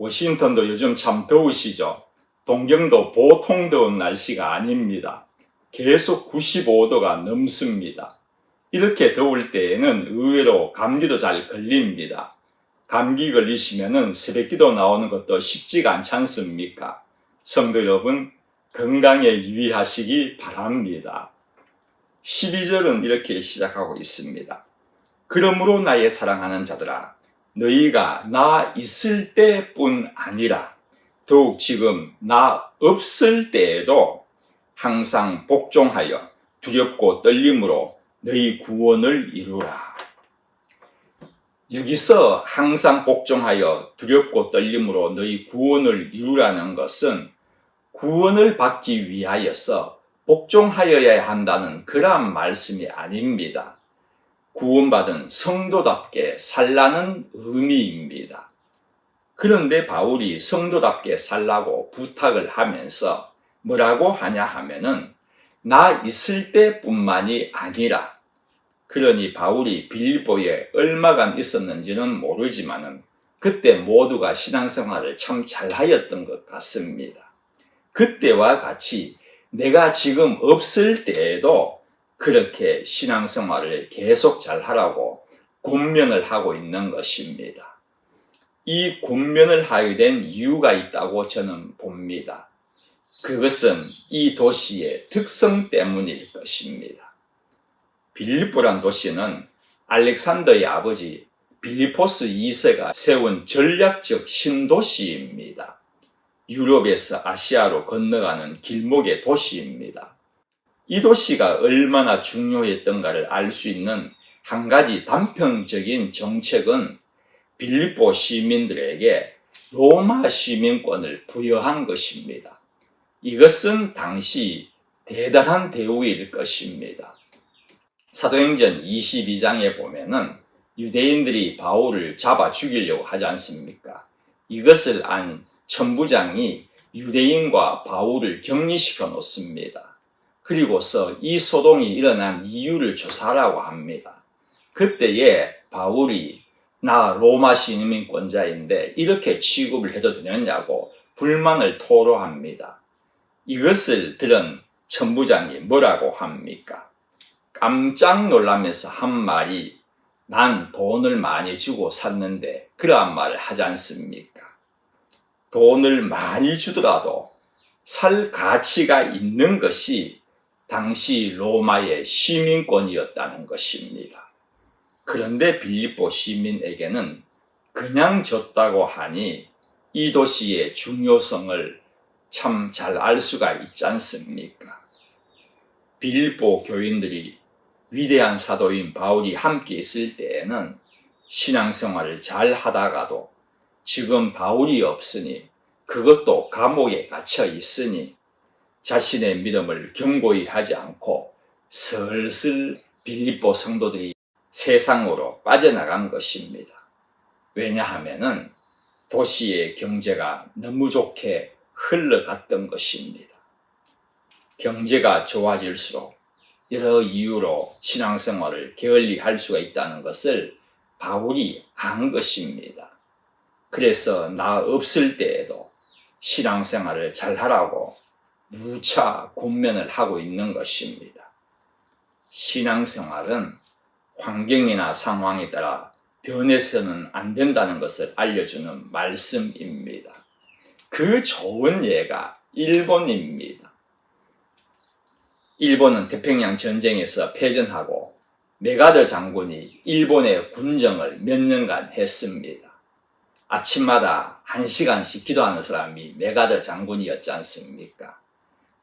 워싱턴도 요즘 참 더우시죠? 동경도 보통 더운 날씨가 아닙니다. 계속 95도가 넘습니다. 이렇게 더울 때에는 의외로 감기도 잘 걸립니다. 감기 걸리시면은 새벽기도 나오는 것도 쉽지가 않지 않습니까? 성도 여러분, 건강에 유의하시기 바랍니다. 12절은 이렇게 시작하고 있습니다. 그러므로 나의 사랑하는 자들아, 너희가 나 있을 때뿐 아니라 더욱 지금 나 없을 때에도 항상 복종하여 두렵고 떨림으로 너희 구원을 이루라. 여기서 항상 복종하여 두렵고 떨림으로 너희 구원을 이루라는 것은 구원을 받기 위하여서 복종하여야 한다는 그러한 말씀이 아닙니다. 구원받은 성도답게 살라는 의미입니다. 그런데 바울이 성도답게 살라고 부탁을 하면서 뭐라고 하냐 하면은 나 있을 때뿐만이 아니라, 그러니 바울이 빌립보에 얼마간 있었는지는 모르지만은 그때 모두가 신앙생활을 참 잘하였던 것 같습니다. 그때와 같이 내가 지금 없을 때에도 그렇게 신앙생활을 계속 잘하라고 권면을 하고 있는 것입니다. 이 권면을 하게 된 이유가 있다고 저는 봅니다. 그것은 이 도시의 특성 때문일 것입니다. 빌립보란 도시는 알렉산더의 아버지 빌리포스 2세가 세운 전략적 신도시입니다. 유럽에서 아시아로 건너가는 길목의 도시입니다. 이 도시가 얼마나 중요했던가를 알 수 있는 한 가지 단편적인 정책은 빌립보 시민들에게 로마 시민권을 부여한 것입니다. 이것은 당시 대단한 대우일 것입니다. 사도행전 22장에 보면은 유대인들이 바울을 잡아 죽이려고 하지 않습니까? 이것을 안 천부장이 유대인과 바울을 격리시켜 놓습니다. 그리고서 이 소동이 일어난 이유를 조사하라고 합니다. 그때에 바울이 나 로마 시민권자인데 이렇게 취급을 해도 되느냐고 불만을 토로합니다. 이것을 들은 천부장이 뭐라고 합니까? 깜짝 놀라면서 한 말이 난 돈을 많이 주고 샀는데 그러한 말을 하지 않습니까? 돈을 많이 주더라도 살 가치가 있는 것이 당시 로마의 시민권이었다는 것입니다. 그런데 빌립보 시민에게는 그냥 줬다고 하니 이 도시의 중요성을 참 잘 알 수가 있지 않습니까? 빌립보 교인들이 위대한 사도인 바울이 함께 있을 때에는 신앙생활을 잘 하다가도 지금 바울이 없으니, 그것도 감옥에 갇혀 있으니 자신의 믿음을 견고히 하지 않고 슬슬 빌립보 성도들이 세상으로 빠져나간 것입니다. 왜냐하면은 도시의 경제가 너무 좋게 흘러갔던 것입니다. 경제가 좋아질수록 여러 이유로 신앙생활을 게을리할 수가 있다는 것을 바울이 안 것입니다. 그래서 나 없을 때에도 신앙생활을 잘하라고 누차 권면을 하고 있는 것입니다. 신앙생활은 환경이나 상황에 따라 변해서는 안 된다는 것을 알려주는 말씀입니다. 그 좋은 예가 일본입니다. 일본은 태평양 전쟁에서 패전하고 메가더 장군이 일본의 군정을 몇 년간 했습니다. 아침마다 1시간씩 기도하는 사람이 메가더 장군이었지 않습니까?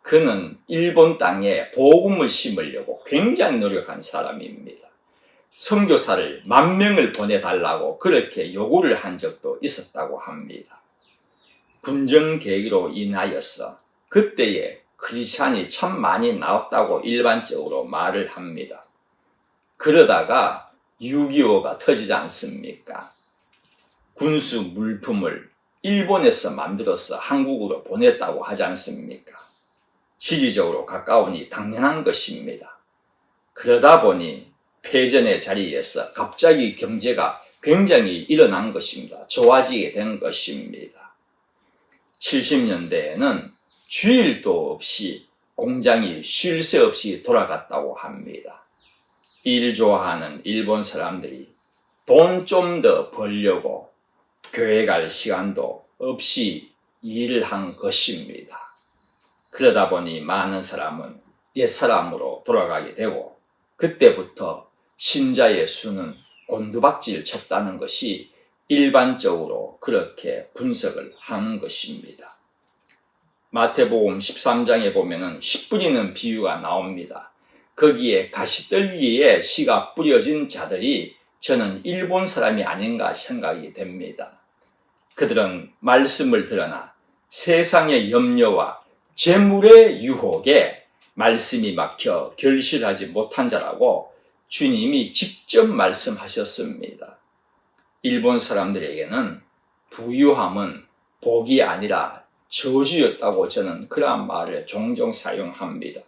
그는 일본 땅에 복음을 심으려고 굉장히 노력한 사람입니다. 선교사를 10,000명을 보내달라고 그렇게 요구를 한 적도 있었다고 합니다. 군정 계기로 인하여서 그때에 크리스찬이 참 많이 나왔다고 일반적으로 말을 합니다. 그러다가 6.25가 터지지 않습니까? 군수 물품을 일본에서 만들어서 한국으로 보냈다고 하지 않습니까? 지리적으로 가까우니 당연한 것입니다. 그러다 보니 패전의 자리에서 갑자기 경제가 굉장히 일어난 것입니다. 좋아지게 된 것입니다. 70년대에는 주일도 없이 공장이 쉴 새 없이 돌아갔다고 합니다. 일 좋아하는 일본 사람들이 돈 좀 더 벌려고 교회 갈 시간도 없이 일을 한 것입니다. 그러다 보니 많은 사람은 옛사람으로 돌아가게 되고 그때부터 신자의 수는 곤두박질 쳤다는 것이 일반적으로 그렇게 분석을 하는 것입니다. 마태복음 13장에 보면은 씨 뿌리는 비유가 나옵니다. 거기에 가시떨기에 씨가 뿌려진 자들이 저는 일본 사람이 아닌가 생각이 됩니다. 그들은 말씀을 들으나 세상의 염려와 재물의 유혹에 말씀이 막혀 결실하지 못한 자라고 주님이 직접 말씀하셨습니다. 일본 사람들에게는 부유함은 복이 아니라 저주였다고 저는 그러한 말을 종종 사용합니다.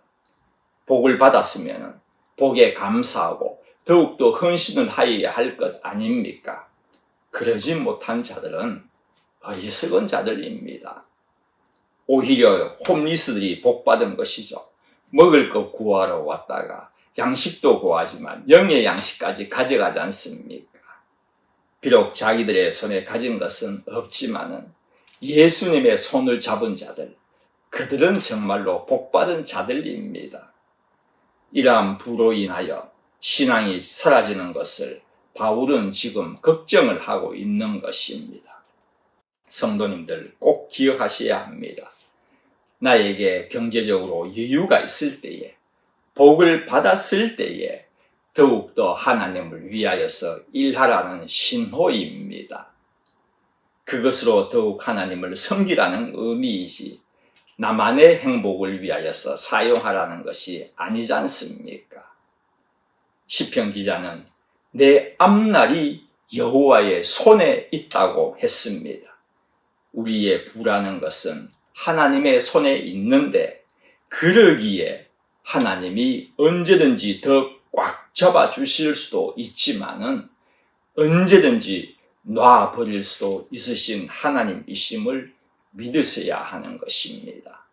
복을 받았으면 복에 감사하고 더욱더 헌신을 하여야 할 것 아닙니까? 그러지 못한 자들은 어리석은 자들입니다. 오히려 홈리스들이 복받은 것이죠. 먹을 것 구하러 왔다가 양식도 구하지만 영의 양식까지 가져가지 않습니까? 비록 자기들의 손에 가진 것은 없지만은 예수님의 손을 잡은 자들, 그들은 정말로 복받은 자들입니다. 이러한 부로 인하여 신앙이 사라지는 것을 바울은 지금 걱정을 하고 있는 것입니다. 성도님들 꼭 기억하셔야 합니다. 나에게 경제적으로 여유가 있을 때에, 복을 받았을 때에 더욱더 하나님을 위하여서 일하라는 신호입니다. 그것으로 더욱 하나님을 섬기라는 의미이지 나만의 행복을 위하여서 사용하라는 것이 아니지 않습니까? 시편 기자는 내 앞날이 여호와의 손에 있다고 했습니다. 우리의 부라는 것은 하나님의 손에 있는데 그러기에 하나님이 언제든지 더 꽉 잡아 주실 수도 있지만은 언제든지 놔버릴 수도 있으신 하나님이심을 믿으셔야 하는 것입니다.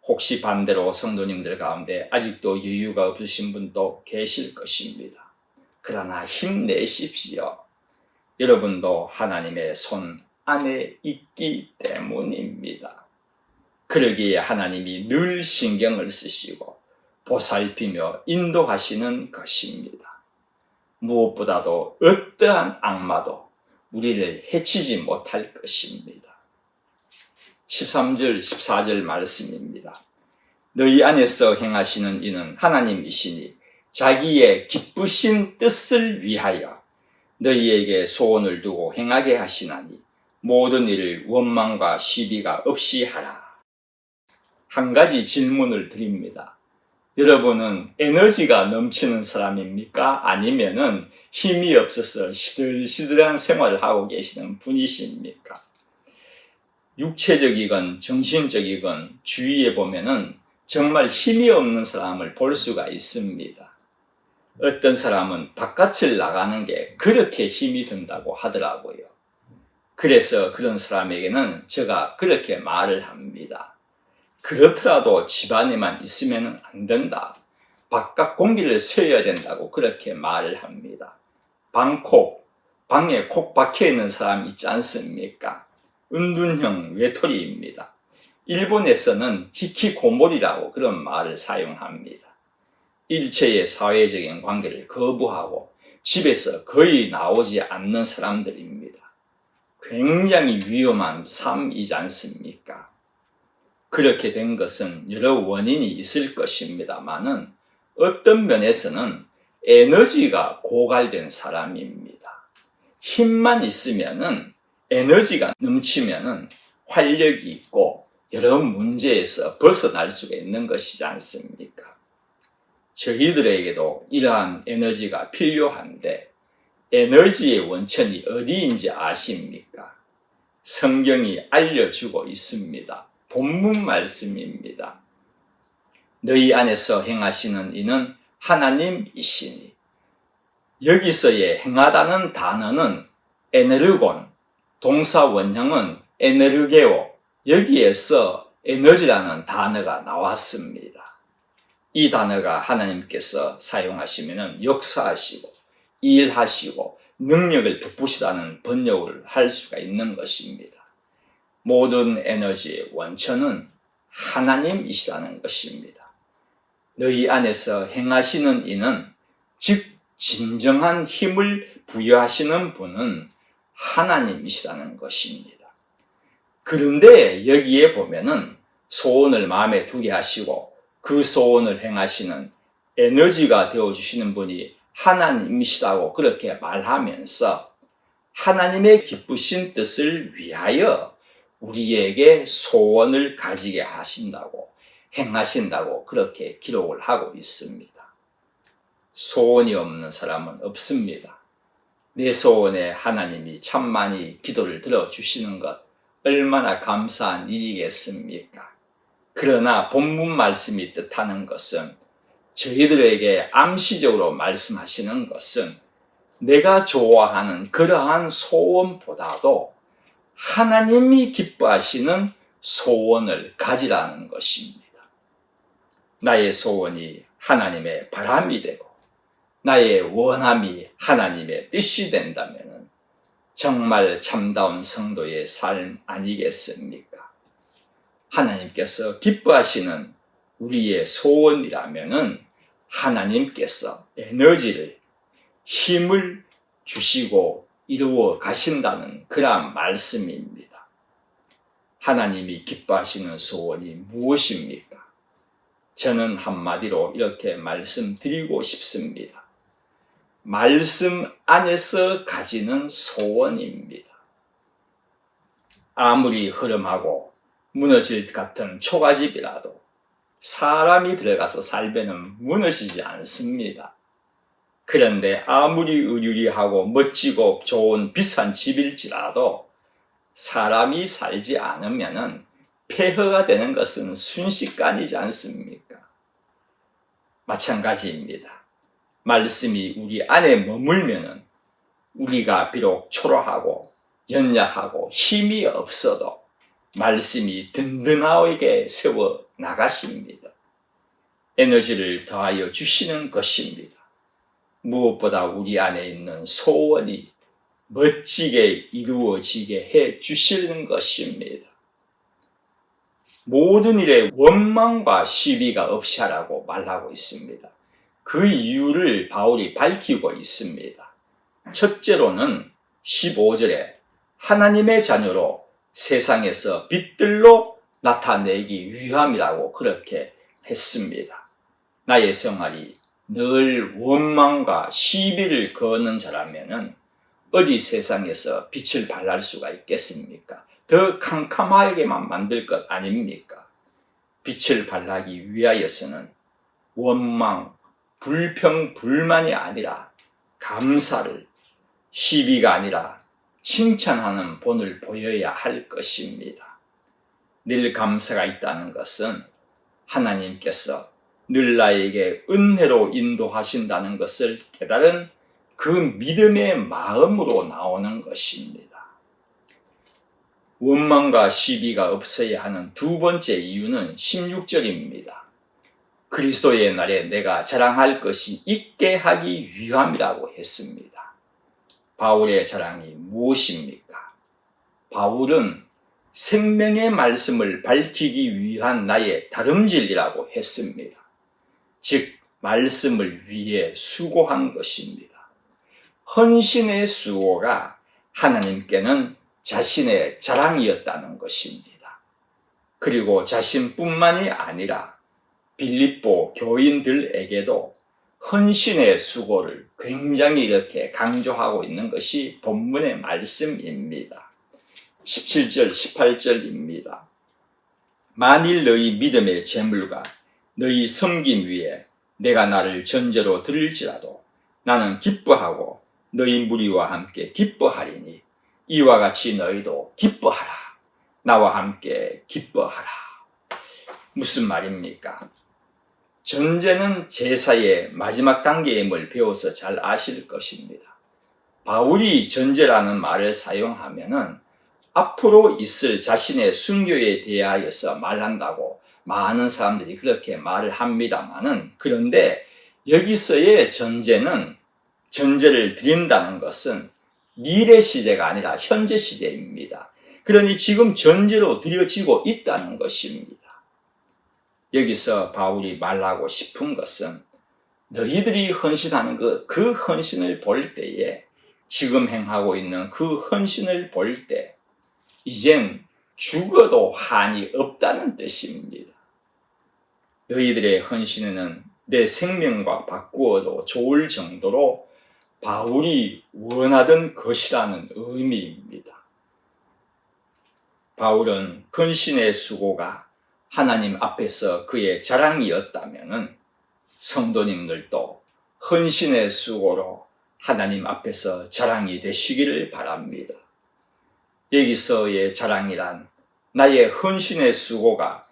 혹시 반대로 성도님들 가운데 아직도 여유가 없으신 분도 계실 것입니다. 그러나 힘내십시오. 여러분도 하나님의 손 안에 있기 때문입니다. 그러기에 하나님이 늘 신경을 쓰시고 보살피며 인도하시는 것입니다. 무엇보다도 어떠한 악마도 우리를 해치지 못할 것입니다. 13절, 14절 말씀입니다. 너희 안에서 행하시는 이는 하나님이시니 자기의 기쁘신 뜻을 위하여 너희에게 소원을 두고 행하게 하시나니 모든 일을 원망과 시비가 없이 하라. 한 가지 질문을 드립니다. 여러분은 에너지가 넘치는 사람입니까? 아니면은 힘이 없어서 시들시들한 생활을 하고 계시는 분이십니까? 육체적이건 정신적이건 주위에 보면은 정말 힘이 없는 사람을 볼 수가 있습니다. 어떤 사람은 바깥을 나가는 게 그렇게 힘이 든다고 하더라고요. 그래서 그런 사람에게는 제가 그렇게 말을 합니다. 그렇더라도 집안에만 있으면 안 된다. 바깥 공기를 쐬어야 된다고 그렇게 말을 합니다. 방에 콕 박혀 있는 사람 있지 않습니까? 은둔형 외톨이입니다. 일본에서는 히키코모리라고 그런 말을 사용합니다. 일체의 사회적인 관계를 거부하고 집에서 거의 나오지 않는 사람들입니다. 굉장히 위험한 삶이지 않습니까? 그렇게 된 것은 여러 원인이 있을 것입니다만은 어떤 면에서는 에너지가 고갈된 사람입니다. 힘만 있으면은 에너지가 넘치면은 활력이 있고 여러 문제에서 벗어날 수가 있는 것이지 않습니까? 저희들에게도 이러한 에너지가 필요한데 에너지의 원천이 어디인지 아십니까? 성경이 알려주고 있습니다. 본문 말씀입니다. 너희 안에서 행하시는 이는 하나님이시니. 여기서의 행하다는 단어는 에네르곤, 동사 원형은 에네르게오, 여기에서 에너지라는 단어가 나왔습니다. 이 단어가 하나님께서 사용하시면 역사하시고 일하시고 능력을 베푸시다는 번역을 할 수가 있는 것입니다. 모든 에너지의 원천은 하나님이시라는 것입니다. 너희 안에서 행하시는 이는, 즉 진정한 힘을 부여하시는 분은 하나님이시라는 것입니다. 그런데 여기에 보면은 소원을 마음에 두게 하시고 그 소원을 행하시는 에너지가 되어주시는 분이 하나님이시라고 그렇게 말하면서 하나님의 기쁘신 뜻을 위하여 우리에게 소원을 가지게 하신다고, 행하신다고 그렇게 기록을 하고 있습니다. 소원이 없는 사람은 없습니다. 내 소원에 하나님이 참 많이 기도를 들어주시는 것 얼마나 감사한 일이겠습니까? 그러나 본문 말씀이 뜻하는 것은, 저희들에게 암시적으로 말씀하시는 것은 내가 좋아하는 그러한 소원보다도 하나님이 기뻐하시는 소원을 가지라는 것입니다. 나의 소원이 하나님의 바람이 되고 나의 원함이 하나님의 뜻이 된다면 정말 참다운 성도의 삶 아니겠습니까? 하나님께서 기뻐하시는 우리의 소원이라면 하나님께서 에너지를, 힘을 주시고 이루어 가신다는 그러한 말씀입니다. 하나님이 기뻐하시는 소원이 무엇입니까? 저는 한마디로 이렇게 말씀드리고 싶습니다. 말씀 안에서 가지는 소원입니다. 아무리 흐름하고 무너질 같은 초가집이라도 사람이 들어가서 살면은 무너지지 않습니다. 그런데 아무리 의리하고 멋지고 좋은 비싼 집일지라도 사람이 살지 않으면은 폐허가 되는 것은 순식간이지 않습니까? 마찬가지입니다. 말씀이 우리 안에 머물면은 우리가 비록 초라하고 연약하고 힘이 없어도 말씀이 든든하게 세워 나가십니다. 에너지를 더하여 주시는 것입니다. 무엇보다 우리 안에 있는 소원이 멋지게 이루어지게 해 주시는 것입니다. 모든 일에 원망과 시비가 없이 하라고 말하고 있습니다. 그 이유를 바울이 밝히고 있습니다. 첫째로는 15절에 하나님의 자녀로 세상에서 빛들로 나타내기 위함이라고 그렇게 했습니다. 나의 생활이 늘 원망과 시비를 거는 자라면은 어디 세상에서 빛을 발할 수가 있겠습니까? 더 캄캄하게만 만들 것 아닙니까? 빛을 발하기 위하여서는 원망, 불평, 불만이 아니라 감사를, 시비가 아니라 칭찬하는 본을 보여야 할 것입니다. 늘 감사가 있다는 것은 하나님께서 늘 나에게 은혜로 인도하신다는 것을 깨달은 그 믿음의 마음으로 나오는 것입니다. 원망과 시비가 없어야 하는 두 번째 이유는 16절입니다. 그리스도의 날에 내가 자랑할 것이 있게 하기 위함이라고 했습니다. 바울의 자랑이 무엇입니까? 바울은 생명의 말씀을 밝히기 위한 나의 다름질이라고 했습니다. 즉 말씀을 위해 수고한 것입니다. 헌신의 수고가 하나님께는 자신의 자랑이었다는 것입니다. 그리고 자신뿐만이 아니라 빌립보 교인들에게도 헌신의 수고를 굉장히 이렇게 강조하고 있는 것이 본문의 말씀입니다. 17절, 18절입니다. 만일 너희 믿음의 재물과 너희 섬김 위에 내가 나를 전제로 들을지라도 나는 기뻐하고 너희 무리와 함께 기뻐하리니 이와 같이 너희도 기뻐하라. 나와 함께 기뻐하라. 무슨 말입니까? 전제는 제사의 마지막 단계임을 배워서 잘 아실 것입니다. 바울이 전제라는 말을 사용하면은 앞으로 있을 자신의 순교에 대하여서 말한다고 많은 사람들이 그렇게 말을 합니다만은, 그런데 여기서의 전제는, 전제를 드린다는 것은 미래 시제가 아니라 현재 시제입니다. 그러니 지금 전제로 드려지고 있다는 것입니다. 여기서 바울이 말하고 싶은 것은 너희들이 헌신하는 그 헌신을 볼 때에, 지금 행하고 있는 그 헌신을 볼 때 이젠 죽어도 한이 없다는 뜻입니다. 너희들의 헌신은 내 생명과 바꾸어도 좋을 정도로 바울이 원하던 것이라는 의미입니다. 바울은 헌신의 수고가 하나님 앞에서 그의 자랑이었다면 성도님들도 헌신의 수고로 하나님 앞에서 자랑이 되시기를 바랍니다. 여기서의 자랑이란 나의 헌신의 수고가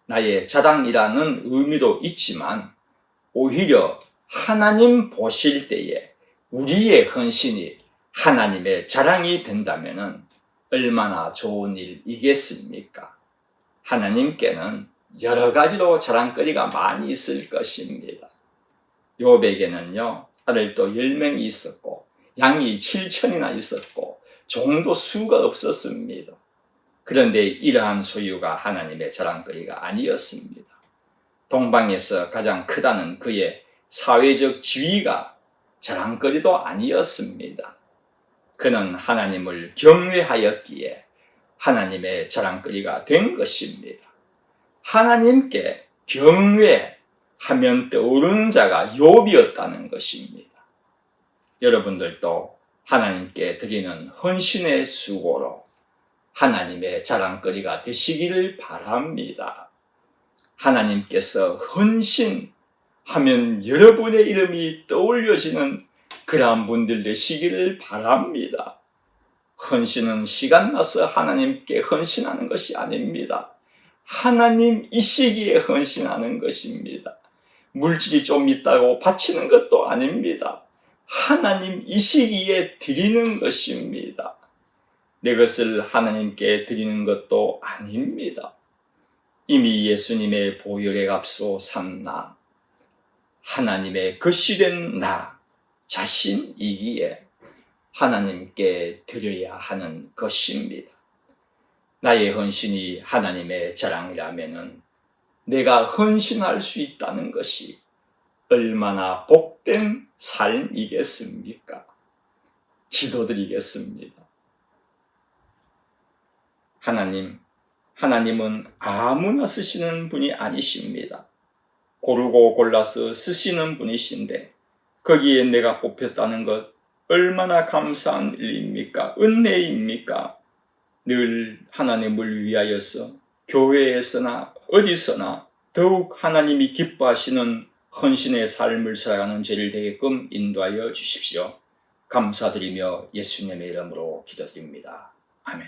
나의 자랑이라는 의미도 있지만, 오히려 하나님 보실 때에 우리의 헌신이 하나님의 자랑이 된다면 얼마나 좋은 일이겠습니까? 하나님께는 여러 가지로 자랑거리가 많이 있을 것입니다. 욥에게는요, 아들도 10명이 있었고 양이 7천이나 있었고 종도 수가 없었습니다. 그런데 이러한 소유가 하나님의 자랑거리가 아니었습니다. 동방에서 가장 크다는 그의 사회적 지위가 자랑거리도 아니었습니다. 그는 하나님을 경외하였기에 하나님의 자랑거리가 된 것입니다. 하나님께 경외하면 떠오르는 자가 욥이었다는 것입니다. 여러분들도 하나님께 드리는 헌신의 수고로 하나님의 자랑거리가 되시기를 바랍니다. 하나님께서 헌신하면 여러분의 이름이 떠올려지는 그러한 분들 되시기를 바랍니다. 헌신은 시간 나서 하나님께 헌신하는 것이 아닙니다. 하나님 이 시기에 헌신하는 것입니다. 물질이 좀 있다고 바치는 것도 아닙니다. 하나님 이 시기에 드리는 것입니다. 내 것을 하나님께 드리는 것도 아닙니다. 이미 예수님의 보혈의 값으로 산 나, 하나님의 것이 된 나 자신이기에 하나님께 드려야 하는 것입니다. 나의 헌신이 하나님의 자랑이라면 내가 헌신할 수 있다는 것이 얼마나 복된 삶이겠습니까? 기도드리겠습니다. 하나님은 아무나 쓰시는 분이 아니십니다. 고르고 골라서 쓰시는 분이신데 거기에 내가 뽑혔다는 것 얼마나 감사한 일입니까? 은혜입니까? 늘 하나님을 위하여서 교회에서나 어디서나 더욱 하나님이 기뻐하시는 헌신의 삶을 살아가는 저를 되게끔 인도하여 주십시오. 감사드리며 예수님의 이름으로 기도드립니다. 아멘.